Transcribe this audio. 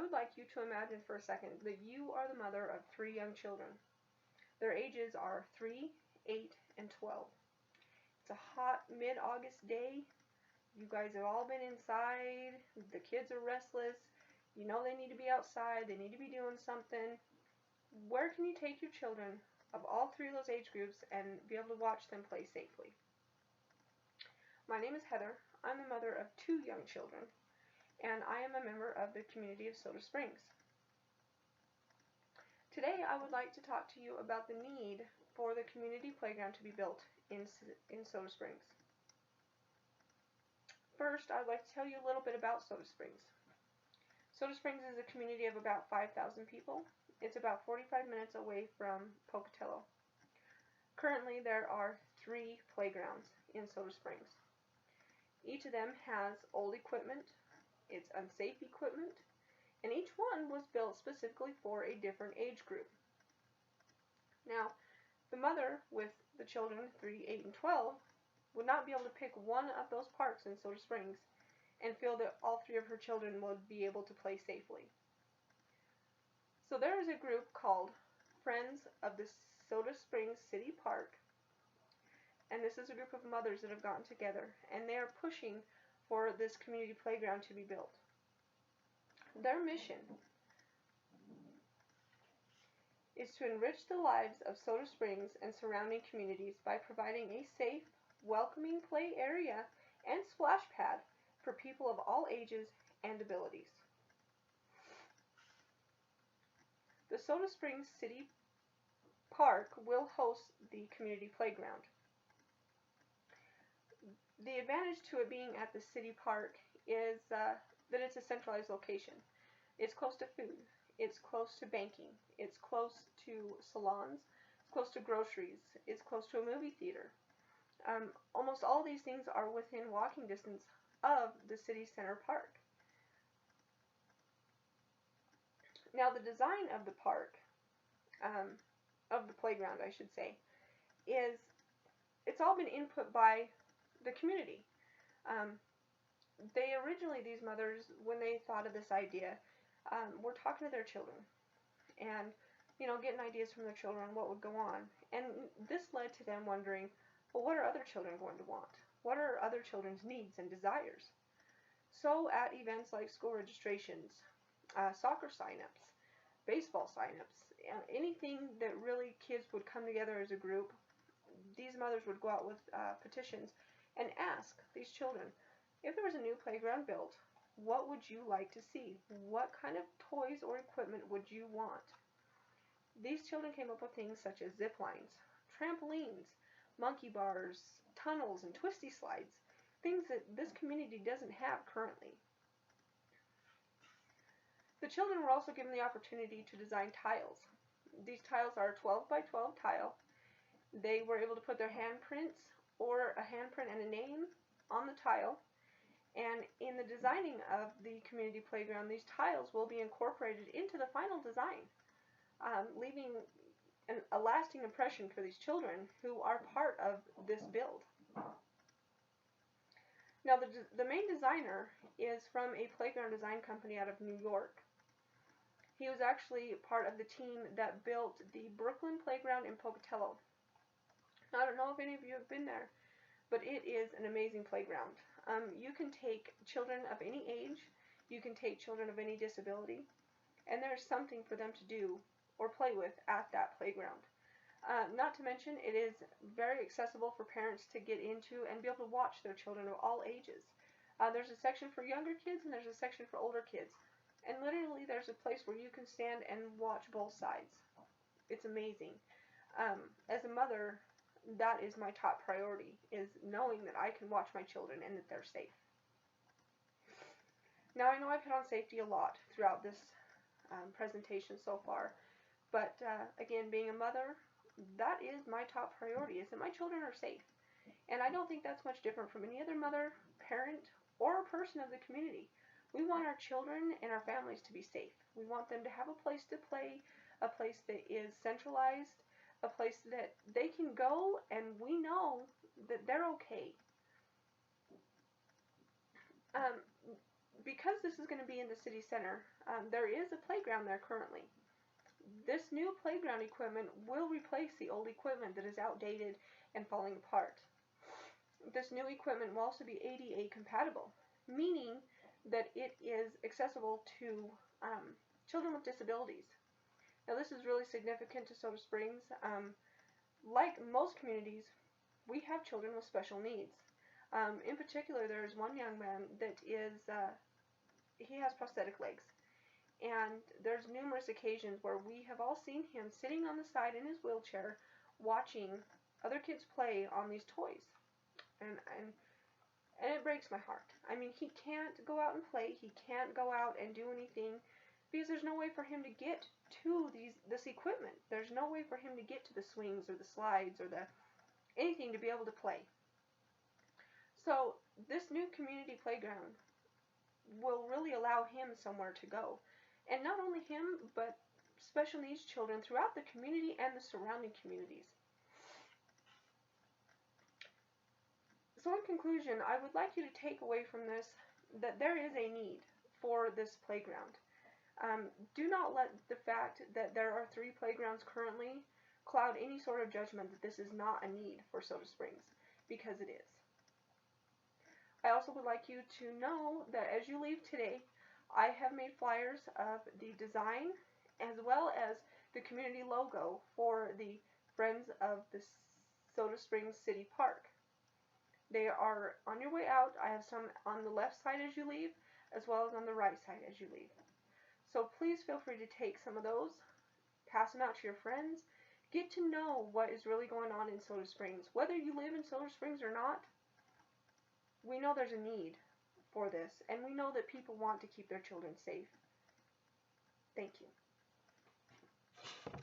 would like you to imagine for a second that you are the mother of 3 young children. Their ages are 3, 8, and 12. It's a hot mid-August day. You guys have all been inside. The kids are restless. You know they need to be outside. They need to be doing something. Where can you take your children of all 3 of those age groups and be able to watch them play safely? My name is Heather. I'm the mother of 2 young children, and I am a member of the community of Soda Springs. Today I would like to talk to you about the need for the community playground to be built in Soda Springs. First, I'd like to tell you a little bit about Soda Springs. Soda Springs is a community of about 5,000 people. It's about 45 minutes away from Pocatello. Currently, there are 3 playgrounds in Soda Springs. Each of them has old equipment, it's unsafe equipment, and each one was built specifically for a different age group. Now, the mother with the children 3, 8, and 12 would not be able to pick one of those parks in Soda Springs and feel that all 3 of her children would be able to play safely. So there is a group called Friends of the Soda Springs City Park, and this is a group of mothers that have gotten together, and they are pushing for this community playground to be built. Their mission is to enrich the lives of Soda Springs and surrounding communities by providing a safe, welcoming play area and splash pad for people of all ages and abilities. The Soda Springs City Park will host the community playground. The advantage to it being at the city park is that it's a centralized location. It's close to food, it's close to banking, it's close to salons, it's close to groceries, it's close to a movie theater. Almost all these things are within walking distance of the city center park. Now, the design of the park, of the playground I should say, it's all been input by the community. These mothers, when they thought of this idea, were talking to their children and, getting ideas from their children on what would go on. And this led to them wondering, well, what are other children going to want? What are other children's needs and desires? So at events like school registrations, soccer signups, baseball signups, anything that really kids would come together as a group, these mothers would go out with petitions and ask these children, if there was a new playground built, what would you like to see? What kind of toys or equipment would you want? These children came up with things such as zip lines, trampolines, monkey bars, tunnels, and twisty slides, things that this community doesn't have currently. The children were also given the opportunity to design tiles. These tiles are 12 by 12 tile. They were able to put their handprints or a handprint and a name on the tile, and in the designing of the community playground, these tiles will be incorporated into the final design, leaving a lasting impression for these children who are part of this build. Now, the main designer is from a playground design company out of New York. He was actually part of the team that built the Brooklyn Playground in Pocatello. Now, I don't know if any of you have been there, but it is an amazing playground. You can take children of any age, you can take children of any disability, and there's something for them to do or play with at that playground. Not to mention, it is very accessible for parents to get into and be able to watch their children of all ages. There's a section for younger kids and there's a section for older kids. And literally there's a place where you can stand and watch both sides. It's amazing. As a mother, that is my top priority, is knowing that I can watch my children and that they're safe. Now, I know I've hit on safety a lot throughout this presentation so far, but again, being a mother, that is my top priority, is that my children are safe. And I don't think that's much different from any other mother, parent, or person of the community. We want our children and our families to be safe. We want them to have a place to play, a place that is centralized, a place that they can go and we know that they're okay. because this is going to be in the city center, there is a playground there currently. This new playground equipment will replace the old equipment that is outdated and falling apart. This new equipment will also be ADA compatible, meaning that it is accessible to children with disabilities. Now this is really significant to Soda Springs. Like most communities, we have children with special needs. In particular, there's one young man that he has prosthetic legs. And there's numerous occasions where we have all seen him sitting on the side in his wheelchair watching other kids play on these toys. And it breaks my heart. I mean, he can't go out and play. He can't go out and do anything because there's no way for him to get to this equipment. There's no way for him to get to the swings or the slides or anything to be able to play. So this new community playground will really allow him somewhere to go. And not only him, but special needs children throughout the community and the surrounding communities. So in conclusion, I would like you to take away from this that there is a need for this playground. Do not let the fact that there are 3 playgrounds currently cloud any sort of judgment that this is not a need for Soda Springs, because it is. I also would like you to know that as you leave today, I have made flyers of the design as well as the community logo for the Friends of the Soda Springs City Park. They are on your way out. I have some on the left side as you leave, as well as on the right side as you leave. So please feel free to take some of those, pass them out to your friends, get to know what is really going on in Soda Springs. Whether you live in Soda Springs or not, we know there's a need for this, and we know that people want to keep their children safe. Thank you.